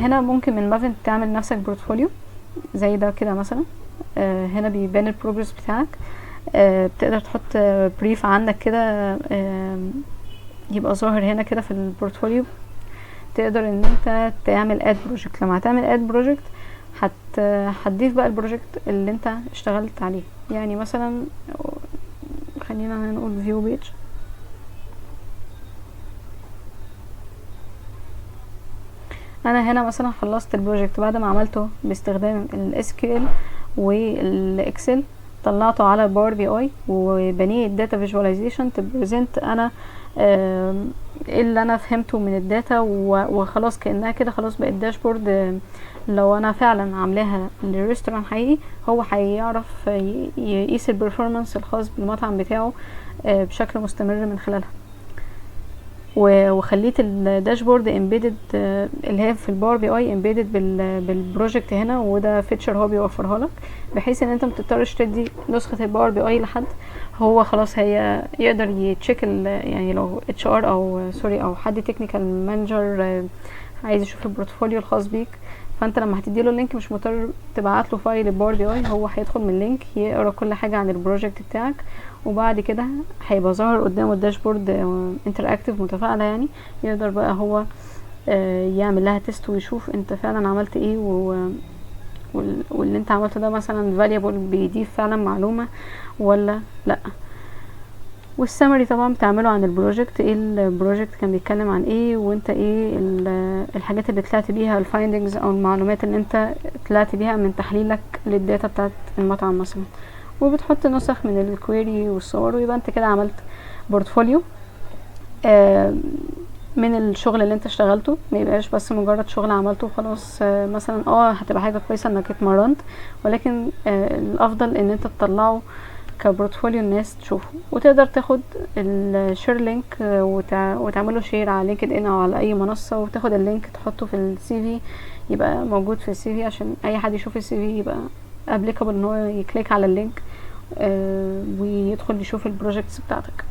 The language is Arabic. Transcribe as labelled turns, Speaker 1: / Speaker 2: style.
Speaker 1: هنا ممكن من مافنت تعمل نفسك بورتفوليو زي ده كده مثلا. هنا بيبان البروجرس بتاعك. بتقدر تحط بريف عندك كده، يبقى ظاهر هنا كده في البورتفوليو. تقدر ان انت تعمل اد بروجكت. لما هتعمل اد بروجكت هتضيف بقى البروجكت اللي انت اشتغلت عليه. يعني مثلا خلينا نقول فيو بيج. انا هنا مثلا خلصت البروجكت بعد ما عملته باستخدام الاس كيو ال والاكسل، طلعته على الباور بي اي وبنيه الداتا فيجواليزيشن تبريزنت انا ايه اللي انا فهمته من الداتا، وخلاص كانها كده خلاص بقت داشبورد. لو انا فعلا عاملاها للريستوران حقيقي، هو هيعرف يقيس البرفورمانس الخاص بالمطعم بتاعه بشكل مستمر من خلالها. وخليت الداشبورد امبيدد اللي هي في الباور بي اي امبيدد بالبروجكت هنا، وده فيتشر هو بيوفرها لك بحيث ان انت متضطرش تدي نسخه الباور بي اي لحد. هو خلاص هي يقدر يتشيك يعني لو اتش ار او سوري او حد تكنيكال مانجر عايز يشوف البورتفوليو الخاص بيك، فانت لما هتديله اللينك مش مضطر تبعت له فايل الباور بي اي، هو هيدخل من اللينك يقرا كل حاجه عن البروجكت بتاعك، وبعد كده هيبقى ظاهر قدامه الداشبورد انتراكتيف متفاعله. يعني يقدر بقى هو يعمل لها تيست ويشوف انت فعلا عملت ايه، واللي انت عملته ده مثلا valuable بيضيف فعلا معلومه ولا لا. والسمري طبعا بتعمله عن البروجكت، ايه البروجكت كان بيتكلم عن ايه، وانت ايه الحاجات اللي طلعت بيها، الفايندنجز او المعلومات اللي انت طلعت بيها من تحليلك للداتا بتاعت المطعم مثلا. وبتحط نسخ من الكويري والصور، ويبقى انت كده عملت بورتفوليو من الشغل اللي انت اشتغلته، ما يبقاش بس مجرد شغل عملته وخلاص. مثلا هتبقى حاجه كويسه انك اتمرنت، ولكن الافضل ان انت تطلعه كبورتفوليو الناس تشوفه. وتقدر تاخد الشير لينك وتعمله شير على لينكد ان او على اي منصه، وتاخد اللينك تحطه في السي في، يبقى موجود في السي في عشان اي حد يشوف السي في يبقى ابليكابل ان هو يكليك على اللينك ويدخل يشوف البروجكتس بتاعتك.